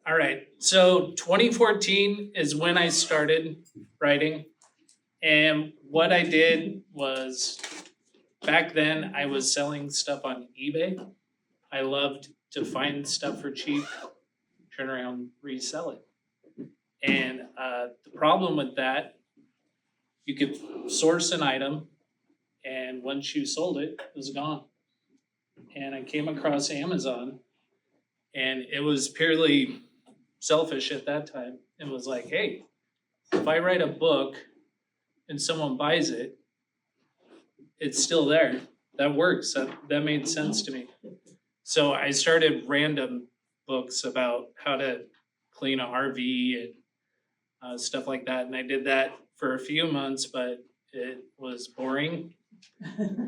All right, so 2014 is when I started writing. And what I did was, back then I was selling stuff on eBay. I loved to find stuff for cheap, turn around, resell it. And the problem with that, you could source an item, and once you sold it, it was gone. And I came across Amazon, and it was purely selfish at that time. It was like, hey, if I write a book and someone buys it, it's still there. That works. That made sense to me. So I started random books about how to clean an RV and stuff like that. And I did that for a few months, but it was boring.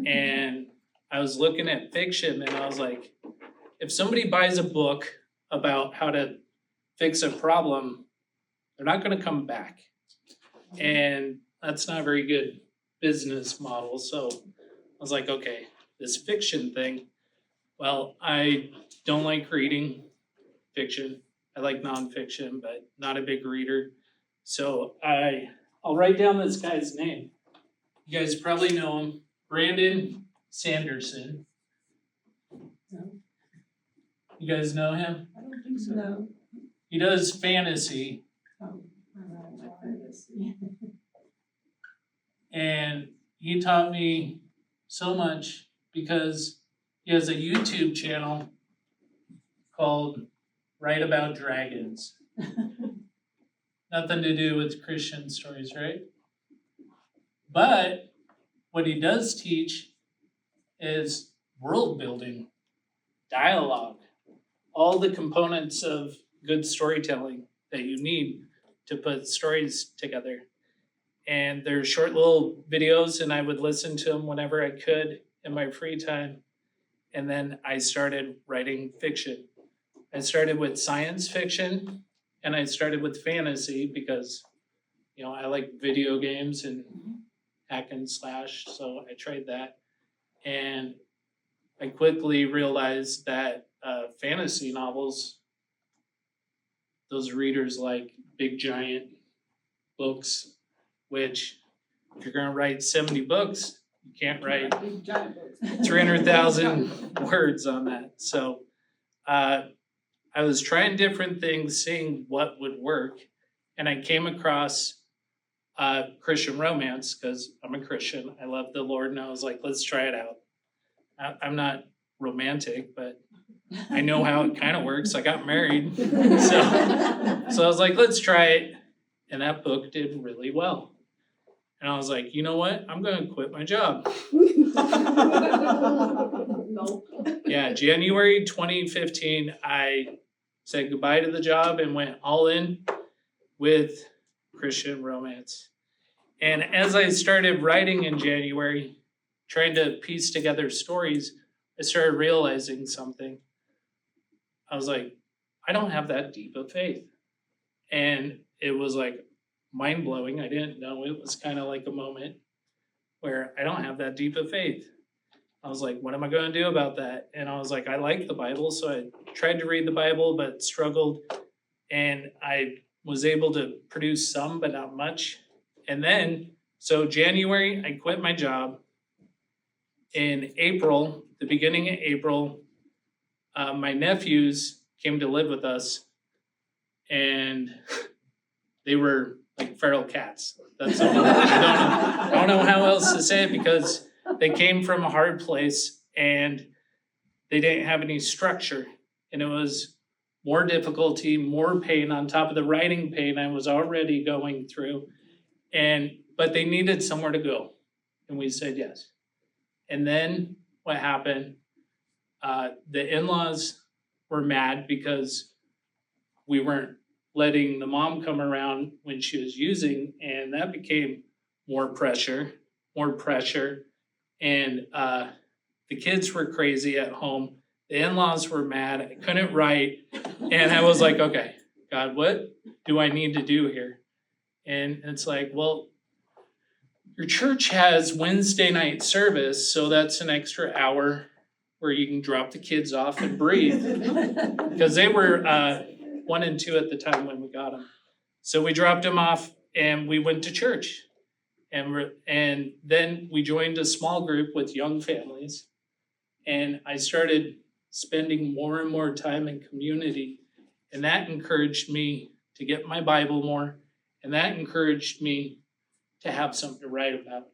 And I was looking at fiction, and I was like, if somebody buys a book about how to fix a problem, they're not going to come back. And that's not a very good business model. So I was like, okay, this fiction thing, well, I don't like reading fiction. I like nonfiction, but not a big reader. So I'll write down this guy's name. You guys probably know him, Brandon Sanderson. You guys know him? I don't think so. No. He does fantasy. Oh, fantasy. And he taught me so much because he has a YouTube channel called Write About Dragons. Nothing to do with Christian stories, right? But what he does teach is world building, dialogue, all the components of good storytelling that you need to put stories together. And they're short little videos, and I would listen to them whenever I could in my free time. And then I started writing fiction. I started with science fiction, and I started with fantasy because, I like video games and hack and slash, so I tried that. And I quickly realized that fantasy novels, those readers like big giant books, which if you're gonna write 70 books, you can't write 300,000 words on that. So I was trying different things, seeing what would work. And I came across Christian romance because I'm a Christian. I love the Lord, and I was like, let's try it out. I'm not romantic, but I know how it kind of works. I got married. So I was like, let's try it. And that book did really well. And I was like, you know what? I'm going to quit my job. No. Yeah, January 2015, I said goodbye to the job and went all in with Christian romance. And as I started writing in January, trying to piece together stories, I started realizing something. I was like, I don't have that deep of faith. And it was like mind-blowing. I didn't know. It was kind of like a moment where I don't have that deep of faith. I was like, what am I going to do about that? And I was like, I like the Bible, so I tried to read the Bible, but struggled. And I was able to produce some, but not much. And then, so January, I quit my job. In April, the beginning of April, my nephews came to live with us, and they were like feral cats. That's all. I don't know how else to say it, because they came from a hard place and they didn't have any structure, and it was more difficulty, more pain on top of the writing pain I was already going through. But they needed somewhere to go, and we said yes. And then what happened? The in-laws were mad because we weren't letting the mom come around when she was using, and that became more pressure. And the kids were crazy at home. The in-laws were mad. I couldn't write. And I was like, okay, God, what do I need to do here? And it's like, well, your church has Wednesday night service, so that's an extra hour where you can drop the kids off and breathe. Because they were 1 and 2 at the time when we got them. So we dropped them off and we went to church. And then we joined a small group with young families. And I started spending more and more time in community. And that encouraged me to get my Bible more. And that encouraged me to have something to write about.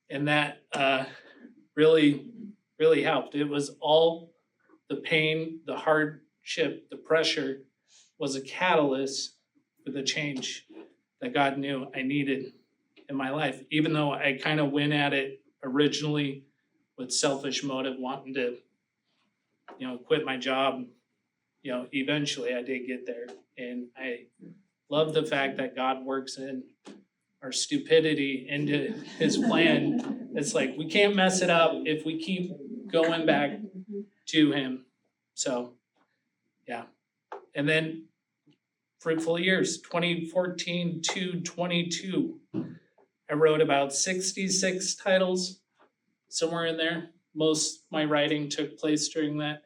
And that really, really helped. It was all the pain, the hardship, the pressure was a catalyst for the change that God knew I needed in my life. Even though I kind of went at it originally with selfish motive, wanting to, quit my job, eventually I did get there. And I love the fact that God works in our stupidity into his plan. It's like we can't mess it up if we keep going back to him. So, yeah. And then fruitful years, 2014 to 22. I wrote about 66 titles, somewhere in there. Most of my writing took place during that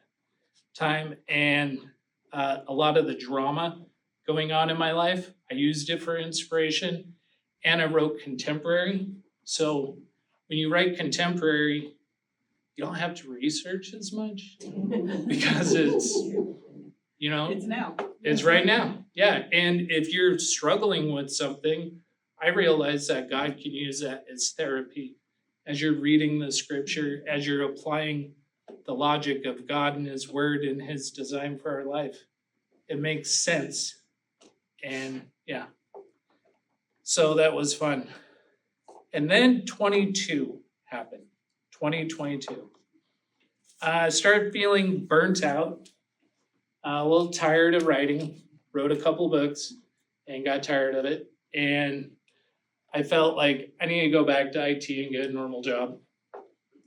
time. And a lot of the drama going on in my life, I used it for inspiration. And I wrote contemporary. So when you write contemporary, you don't have to research as much because it's, It's now. it's right now. Yeah. And if you're struggling with something, I realize that God can use that as therapy. As you're reading the scripture, as you're applying the logic of God and his word and his design for our life, it makes sense. And yeah. So that was fun. And then 22 happened, 2022. I started feeling burnt out, a little tired of writing, wrote a couple books and got tired of it. And I felt like I need to go back to IT and get a normal job.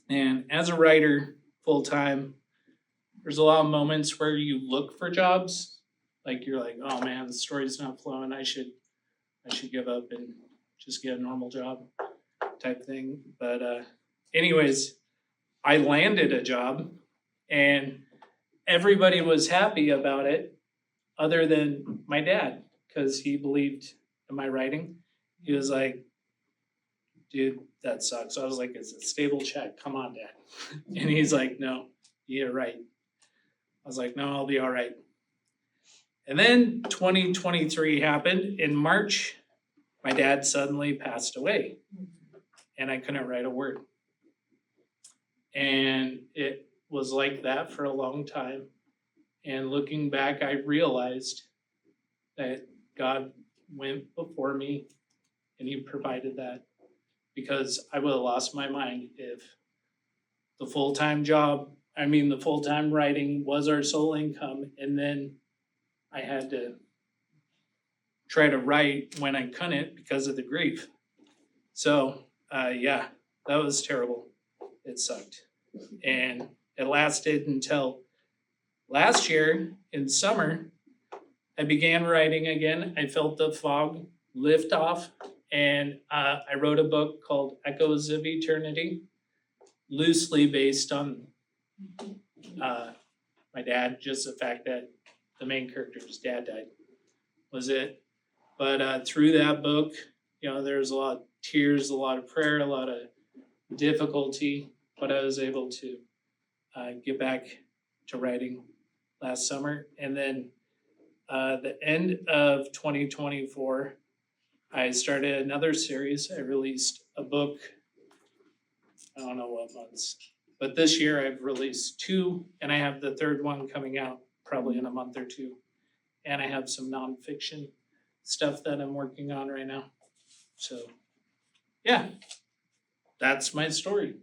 And as a writer full time, there's a lot of moments where you look for jobs. Like you're like, oh man, the story's not flowing. I should give up and just get a normal job type thing. But anyways, I landed a job and everybody was happy about it other than my dad because he believed in my writing. He was like, dude, that sucks. So I was like, it's a stable check. Come on, Dad. And he's like, no, you're right. I was like, no, I'll be all right. And then 2023 happened. In March, my dad suddenly passed away and I couldn't write a word. And it was like that for a long time. And looking back, I realized that God went before me and he provided that, because I would have lost my mind if the full-time writing was our sole income. And then I had to try to write when I couldn't because of the grief. So, yeah, that was terrible. It sucked. And it lasted until last year in summer, I began writing again. I felt the fog lift off. And I wrote a book called Echoes of Eternity, loosely based on my dad, just the fact that the main character's dad died was it. But through that book, there's a lot of tears, a lot of prayer, a lot of difficulty, but I was able to get back to writing last summer. And then the end of 2024, I started another series. I released a book, I don't know what months, but this year I've released 2, and I have the third one coming out probably in a month or 2. And I have some nonfiction stuff that I'm working on right now. So, yeah, that's my story.